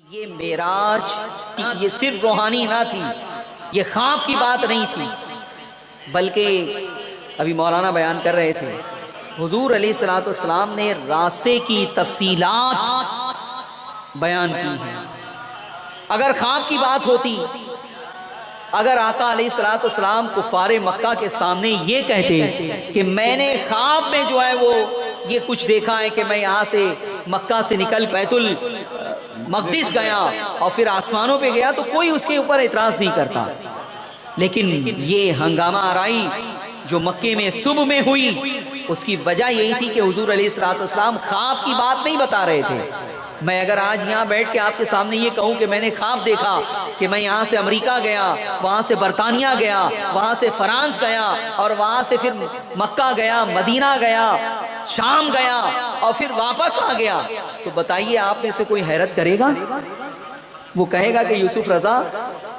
یہ معراج یہ صرف روحانی نہ تھی، یہ خواب کی بات نہیں تھی، بلکہ ابھی مولانا بیان کر رہے تھے حضور علیہ الصلوۃ والسلام نے راستے کی تفصیلات بیان کی ہیں۔ اگر خواب کی بات ہوتی، اگر آقا علیہ الصلوۃ والسلام کفار مکہ کے سامنے یہ کہتے کہ میں نے خواب میں جو ہے وہ یہ کچھ دیکھا ہے کہ میں یہاں سے مکہ سے نکل بیت المقدس گیا اور پھر آسمانوں پہ گیا، تو کوئی اس کے اوپر اعتراض نہیں کرتا، لیکن یہ ہنگامہ آرائی جو مکے میں صبح میں ہوئی، اس کی وجہ یہی تھی کہ حضور علیہ الصلوۃ والسلام خواب کی بات نہیں بتا رہے تھے۔ میں اگر آج یہاں بیٹھ کے آپ کے سامنے یہ کہوں کہ میں نے خواب دیکھا کہ میں یہاں سے امریکہ گیا، وہاں سے برطانیہ گیا، وہاں سے فرانس گیا، اور وہاں سے پھر مکہ گیا، مدینہ گیا، شام گیا، اور پھر واپس آ گیا، تو بتائیے آپ میں سے کوئی حیرت کرے گا؟ وہ کہے گا کہ یوسف رضا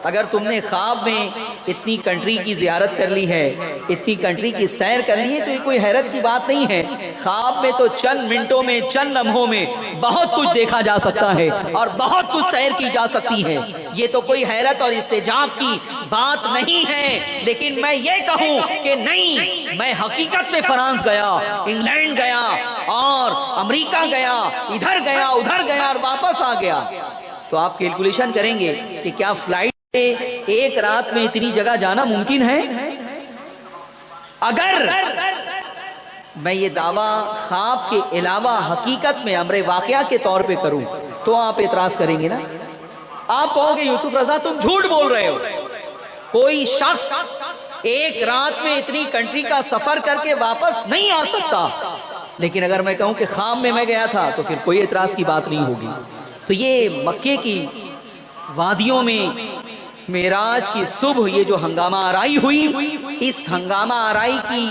اگر تم نے خواب میں اتنی کنٹری کی زیارت کر لی ہے، اتنی کنٹری کی سیر کر لی ہے، تو یہ کوئی حیرت کی بات نہیں ہے۔ خواب میں تو چند منٹوں میں، چند لمحوں میں بہت کچھ دیکھا جا سکتا ہے اور بہت کچھ سیر کی جا سکتی ہے، یہ تو کوئی حیرت اور استعجاب کی بات نہیں ہے۔ لیکن میں یہ کہوں کہ نہیں، میں حقیقت میں فرانس گیا، انگلینڈ گیا اور امریکہ گیا، ادھر گیا ادھر گیا اور واپس آ گیا، تو آپ کیلکولیشن کریں گے کہ کیا فلائٹ سے ایک رات میں اتنی جگہ جانا ممکن ہے؟ اگر میں یہ دعویٰ خواب کے علاوہ حقیقت میں امر واقعہ کے طور پہ کروں تو آپ اعتراض کریں گے نا؟ آپ کہو گے یوسف رضا تم جھوٹ بول رہے ہو، کوئی شخص ایک رات میں اتنی کنٹری کا سفر کر کے واپس نہیں آ سکتا۔ لیکن اگر میں کہوں کہ خواب میں گیا تھا تو پھر کوئی اعتراض کی بات نہیں ہوگی۔ تو یہ مکے کی وادیوں میں معراج کی صبح یہ جو ہنگامہ آرائی ہوئی، اس ہنگامہ آرائی کی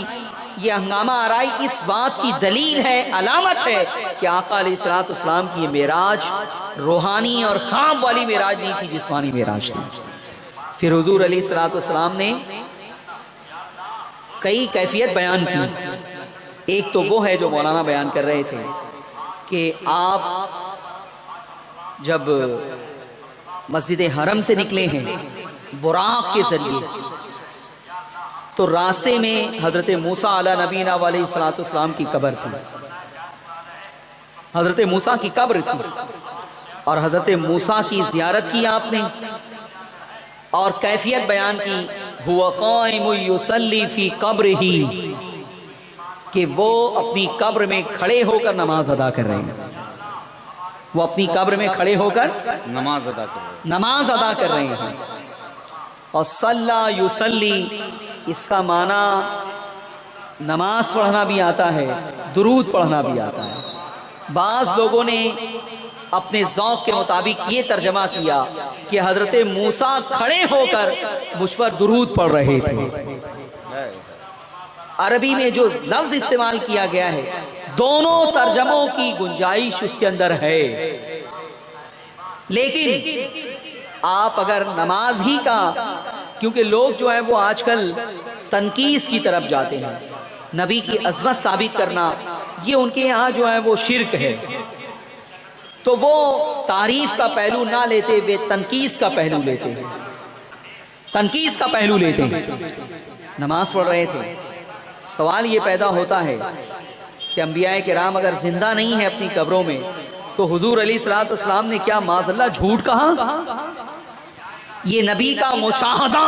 یہ ہنگامہ آرائی اس بات کی دلیل ہے، علامت ہے کہ آقا علیہ الصلوۃ والسلام کی یہ معراج روحانی اور خواب والی معراج نہیں تھی، جسمانی معراج تھی۔ پھر حضور علیہ الصلوۃ والسلام نے کئی کیفیت بیان کی۔ ایک تو وہ ہے جو مولانا بیان کر رہے تھے کہ آپ جب مسجد حرم سے نکلے ہیں براق کے ذریعے، تو راستے میں حضرت موسیٰ علیہ نبینا علیہ الصلوۃ والسلام کی قبر تھی، حضرت موسیٰ کی قبر تھی، اور حضرت موسیٰ کی زیارت کی آپ نے اور کیفیت بیان کی، ہوا قائم یصلی فی قبرہ، کہ وہ اپنی قبر میں کھڑے ہو کر نماز ادا کر رہے ہیں، وہ اپنی قبر میں کھڑے ہو کر نماز ادا کر رہے ہیں۔ اور صلی یصلی، اس کا معنی نماز پڑھنا بھی آتا ہے، درود پڑھنا بھی آتا ہے۔ بعض لوگوں نے اپنے ذوق کے مطابق یہ ترجمہ کیا کہ حضرت موسیٰ کھڑے ہو کر مجھ پر درود پڑھ رہے تھے۔ عربی میں جو لفظ استعمال کیا گیا ہے، دونوں ترجموں کی گنجائش اس کے اندر ہے، لیکن آپ اگر نماز ہی کا، کیونکہ لوگ جو ہے وہ آج کل تنقیس کی طرف جاتے ہیں، نبی کی عظمت ثابت کرنا یہ ان کے ہاں جو ہے وہ شرک ہے، تو وہ تعریف کا پہلو نہ لیتے ہوئے تنقیس کا پہلو لیتے ہیں، تنقیس کا پہلو لیتے ہیں۔ نماز پڑھ رہے تھے، سوال یہ پیدا ہوتا ہے کہ انبیاء کرام اگر زندہ نہیں ہیں اپنی قبروں میں، تو حضور علیہ الصلوۃ والسلام نے کیا معاذ اللہ جھوٹ کہا؟ یہ نبی کا مشاہدہ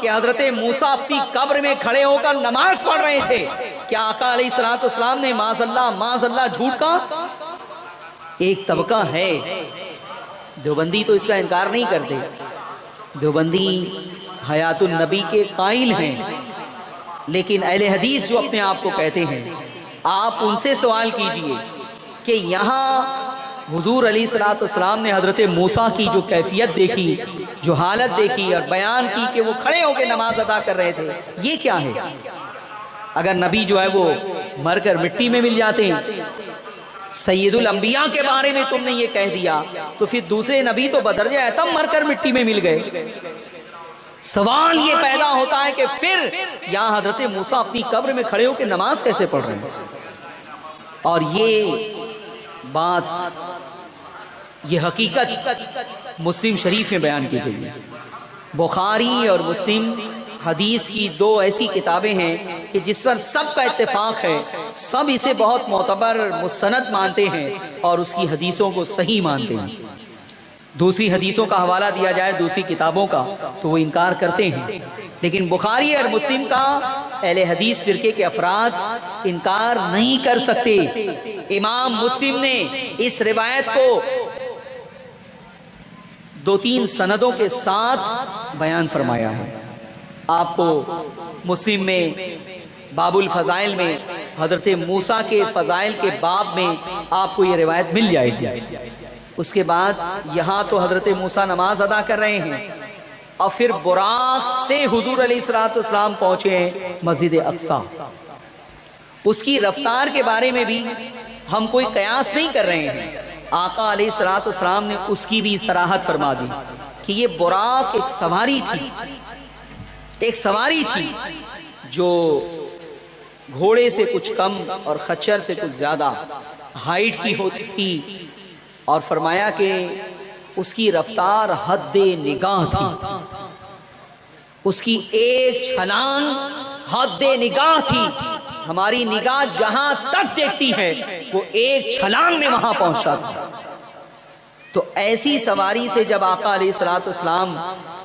کہ حضرت موسیٰ اپنی قبر میں کھڑے ہو کر نماز پڑھ رہے تھے، کیا آقا علیہ الصلوۃ والسلام نے معاذ اللہ جھوٹ کہا؟ ایک طبقہ ہے، دیوبندی تو اس کا انکار نہیں کرتے، دیوبندی حیات النبی کے قائل ہیں، لیکن اہل حدیث جو اپنے آپ کو کہتے ہیں، آپ ان سے سوال کیجئے کہ یہاں حضور علیہ الصلوۃ والسلام نے حضرت موسیٰ کی جو کیفیت دیکھی، جو حالت دیکھی اور بیان کی کہ وہ کھڑے ہو کے نماز ادا کر رہے تھے، یہ کیا ہے؟ اگر نبی جو ہے وہ مر کر مٹی میں مل جاتے ہیں، سید الانبیاء کے بارے میں تم نے یہ کہہ دیا، تو پھر دوسرے نبی تو بدرجہ اعظم مر کر مٹی میں مل گئے۔ سوال یہ پیدا ہوتا ہے کہ پھر یہاں حضرت موسیٰ اپنی قبر میں کھڑے ہو کے نماز کیسے پڑھ رہے ہیں؟ اور یہ بات یہ حقیقت مسلم شریف میں بیان کی گئی ہے۔ بخاری اور مسلم حدیث کی دو ایسی کتابیں ہیں کہ جس پر سب کا اتفاق ہے، سب اسے بہت معتبر مستند مانتے ہیں اور اس کی حدیثوں کو صحیح مانتے ہیں۔ دوسری حدیثوں کا حوالہ دیا جائے دوسری کتابوں کا تو وہ انکار کرتے ہیں، لیکن بخاری اور مسلم کا اہل حدیث فرقے کے افراد انکار نہیں کر سکتے۔ امام مسلم نے اس روایت کو 2-3 سندوں کے ساتھ بیان فرمایا ہے۔ آپ کو مسلم میں باب الفضائل میں حضرت موسیٰ کے فضائل کے باب میں آپ کو یہ روایت مل جائے گی۔ اس کے بعد یہاں تو حضرت موسیٰ نماز ادا کر رہے ہیں اور پھر براق سے حضور علیہ السلام پہنچے ہیں مسجد اقصی۔ اس کی رفتار کے بارے میں بھی ہم کوئی قیاس نہیں کر رہے ہیں، آقا علیہ السلام نے اس کی بھی صراحت فرما دی کہ یہ براق ایک سواری تھی جو گھوڑے سے کچھ کم اور خچر سے کچھ زیادہ ہائٹ کی ہوتی تھی، اور فرمایا کہ اس کی رفتار حد نگاہ تھی، اس کی ایک چھلانگ حد نگاہ تھی، ہماری نگاہ جہاں تک دیکھتی ہے وہ ایک چھلانگ میں وہاں پہنچا تھا۔ تو ایسی سواری سے جب آقا علیہ السلام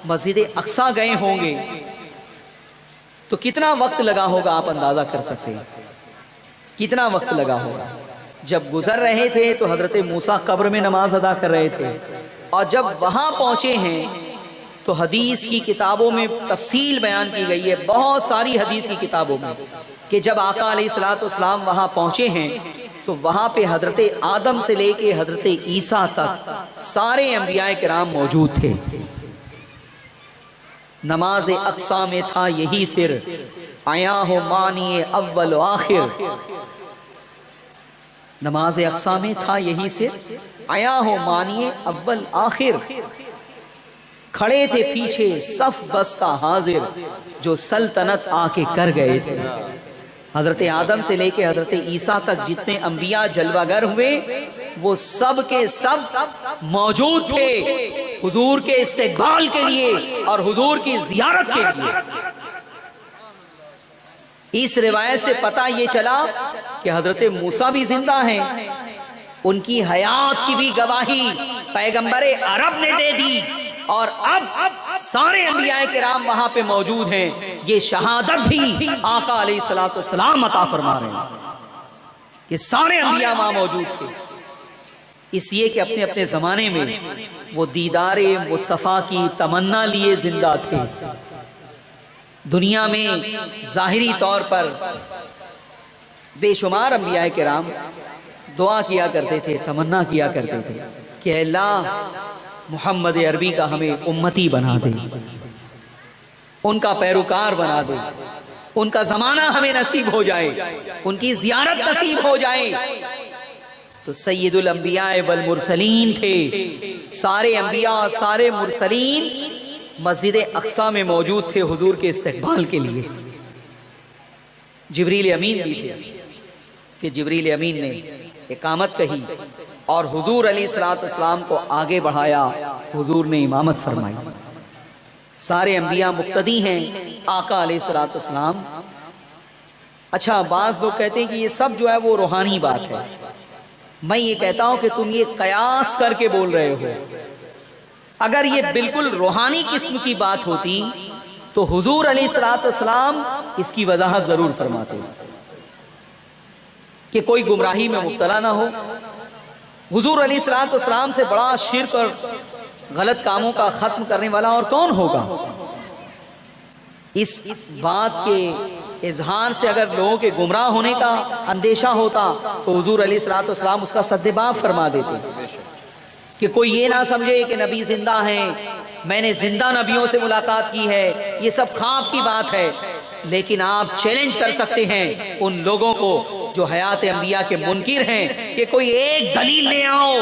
مسجد اقصی گئے ہوں گے تو کتنا وقت لگا ہوگا، آپ اندازہ کر سکتے ہیں کتنا وقت لگا ہوگا۔ جب گزر رہے تھے تو حضرت موسیٰ قبر میں نماز ادا کر رہے تھے، اور جب وہاں پہنچے ہیں تو حدیث کی کتابوں میں تفصیل بیان کی گئی ہے، بہت ساری حدیث کی کتابوں میں، کہ جب آقا علیہ السلام وہاں پہنچے ہیں تو وہاں پہ حضرت آدم سے لے کے حضرت عیسیٰ تک سارے انبیاء کرام موجود تھے۔ نماز اقصی میں تھا یہی سر، آیا ہو مانی اول و آخر۔ نماز اقصی میں تھا یہی سر، آیا ہو مانی اول آخر۔ کھڑے تھے پیچھے صف بستہ حاضر، جو سلطنت آ کے کر گئے تھے۔ حضرت آدم سے لے کے حضرت عیسیٰ تک جتنے انبیاء جلوہ گر ہوئے وہ سب کے سب موجود تھے حضور کے استقبال کے لیے اور حضور کی زیارت کے لیے۔ اس روایت سے پتہ یہ چلا کہ حضرت موسیٰ بھی زندہ ہیں، ان کی حیات کی بھی گواہی پیغمبر عرب نے دے دی، اور اب سارے انبیاء کرام وہاں پہ موجود ہیں۔ یہ شہادت بھی آقا علیہ السلام عطا فرما رہے ہیں کہ سارے انبیاء وہاں موجود تھے، اس لیے کہ اپنے اپنے زمانے میں وہ دیدار مصطفیٰ کی تمنا لیے زندہ تھے۔ دنیا میں ظاہری طور پر بے شمار انبیاء کرام دعا کیا کرتے تھے، تمنا کیا کرتے تھے کہ اے اللہ محمد عربی کا ہمیں امتی بنا دے، ان کا پیروکار بنا دے، ان کا زمانہ ہمیں نصیب ہو جائے، ان کی زیارت نصیب ہو جائے۔ تو سید الانبیاء والمرسلین تھے، سارے انبیاء سارے مرسلین مسجد اقصی میں موجود تھے حضور کے استقبال کے لیے۔ جبریل امین بھی تھے، پھر جبریل امین نے اقامت کہی اور حضور علیہ السلام کو آگے بڑھایا، حضور نے امامت فرمائی۔ سارے انبیاء مقتدی ہیں آقا علیہ السلام۔ اچھا، بعض لوگ کہتے ہیں کہ یہ سب جو ہے وہ روحانی بات ہے، میں یہ کہتا ہوں کہ تم یہ قیاس کر کے بول رہے ہو۔ اگر یہ بالکل روحانی قسم کی بات ہوتی تو حضور علیہ السلام اس کی وضاحت ضرور فرماتے کہ کوئی گمراہی میں مبتلا نہ ہو۔ حضور علیہ السلام سے بڑا شرک اور غلط کاموں کا ختم کرنے والا اور کون ہوگا؟ اس بات کے اظہار سے اگر لوگوں کے گمراہ ہونے کا اندیشہ ہوتا تو حضور علیہ السلام اس کا سدباب فرما دیتے کہ کوئی یہ نہ سمجھے کہ نبی زندہ ہیں، میں نے زندہ نبیوں سے ملاقات کی ہے، یہ سب خواب کی بات ہے۔ لیکن آپ چیلنج کر سکتے ہیں ان لوگوں کو جو حیات انبیاء کے منکر ہیں کہ کوئی ایک دلیل لے آؤ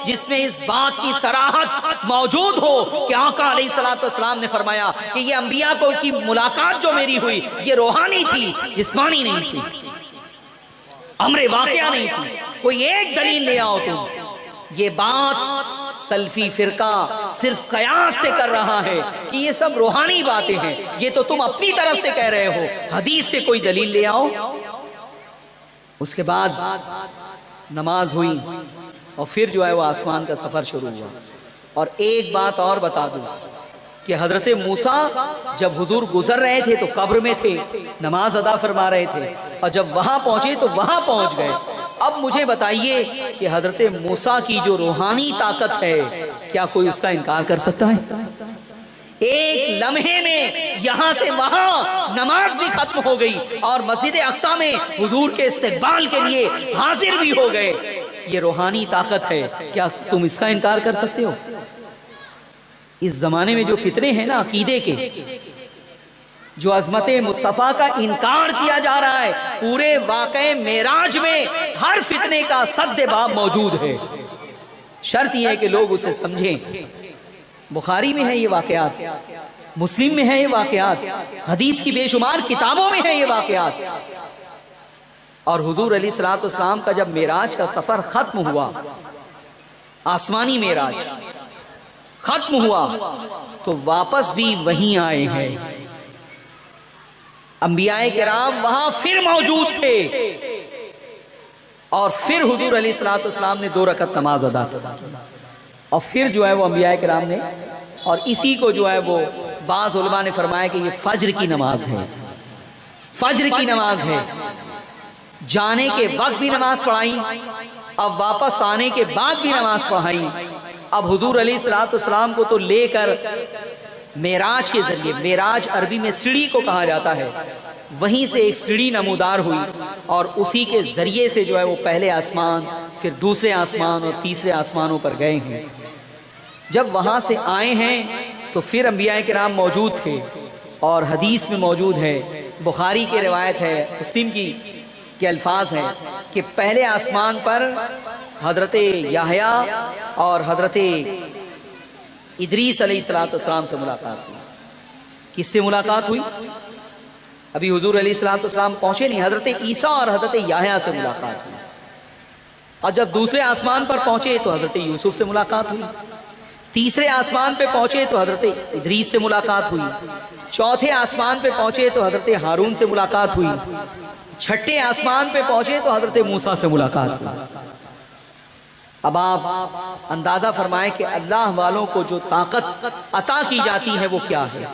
جس میں اس بات کی صراحت موجود ہو کہ آقا علیہ السلام نے فرمایا کہ یہ انبیاء کو کی ملاقات جو میری ہوئی یہ روحانی تھی، جسمانی نہیں تھی، امر واقعہ نہیں تھی۔ کوئی ایک دلیل لے آؤ تم۔ یہ بات سلفی فرقہ صرف قیاس سے کر رہا ہے کہ یہ سب روحانی باتیں ہیں، یہ تو تم اپنی طرف سے کہہ رہے ہو، حدیث سے کوئی دلیل لے آؤ۔ اس کے بعد نماز ہوئی اور پھر جو ہے وہ آسمان کا سفر شروع ہوا۔ اور ایک بات اور بتا دوں کہ حضرت موسیٰ جب حضور گزر رہے تھے تو قبر میں تھے، نماز ادا فرما رہے تھے، اور جب وہاں پہنچے تو وہاں پہنچ گئے۔ اب مجھے بتائیے کہ حضرت موسیٰ کی جو روحانی طاقت ہے، کیا کوئی اس کا انکار کر سکتا ہے؟ ایک لمحے میں یہاں سے وہاں نماز بھی ختم ہو گئی اور مسجد اقصیٰ میں حضور کے استقبال کے لیے حاضر بھی ہو گئے۔ یہ روحانی طاقت ہے، کیا تم اس کا انکار کر سکتے ہو؟ اس زمانے میں جو فتنے ہیں نا عقیدے کے، جو عظمت مصطفیٰ کا انکار کیا جا رہا ہے، پورے واقعے معراج میں ہر فتنے کا سد باب موجود ہے۔ شرط یہ ہے کہ لوگ اسے سمجھیں۔ بخاری میں ہے یہ واقعات، مسلم میں ہے یہ واقعات، حدیث کی بے شمار کتابوں میں ہے یہ واقعات۔ اور حضور علیہ الصلوۃ والسلام کا جب معراج کا سفر ختم ہوا، آسمانی معراج ختم ہوا، تو واپس بھی وہیں آئے ہیں۔ انبیاء کرام وہاں پھر موجود تھے، اور پھر حضور علیہ الصلوۃ والسلام نے 2 رکعت نماز ادا کی، اور پھر جو ہے وہ انبیاء کرام نے، اور اسی کو جو ہے وہ بعض علماء نے فرمایا کہ یہ فجر کی نماز ہے، فجر کی نماز ہے۔ جانے کے وقت بھی نماز پڑھائی، اب واپس آنے کے بعد بھی نماز پڑھائی۔ اب حضور علیہ الصلوۃ والسلام کو تو لے کر معراج کے ذریعے، معراج عربی میں سیڑھی کو کہا جاتا ہے، وہیں سے ایک سیڑھی نمودار ہوئی، اور اسی کے ذریعے سے جو ہے وہ پہلے آسمان، پھر دوسرے آسمان اور تیسرے آسمانوں پر گئے ہیں۔ جب وہاں سے آئے ہیں تو پھر انبیاء کرام موجود تھے، اور حدیث میں موجود ہے، بخاری کی روایت ہے، مسلم کی کے الفاظ ہیں کہ پہلے آسمان پر حضرت یحییٰ اور حضرت ادریس علیہ السلام سے ملاقات ہوئی۔ کس سے ملاقات ہوئی؟ ابھی حضور علیہ السلام پہنچے نہیں، حضرت عیسیٰ اور حضرت یحییٰ سے ملاقات ہوئی۔ اور جب دوسرے آسمان پر پہنچے تو حضرت یوسف سے ملاقات ہوئی، تیسرے آسمان پہ پہنچے تو حضرت ادریس سے ملاقات ہوئی، چوتھے آسمان پہ پہنچے تو حضرت ہارون سے ملاقات ہوئی، چھٹے آسمان پہ پہنچے تو حضرت موسیٰ سے ملاقات ہوئی۔ اب آپ اندازہ فرمائیں کہ اللہ والوں کو جو طاقت عطا کی جاتی ہے وہ کیا ہے۔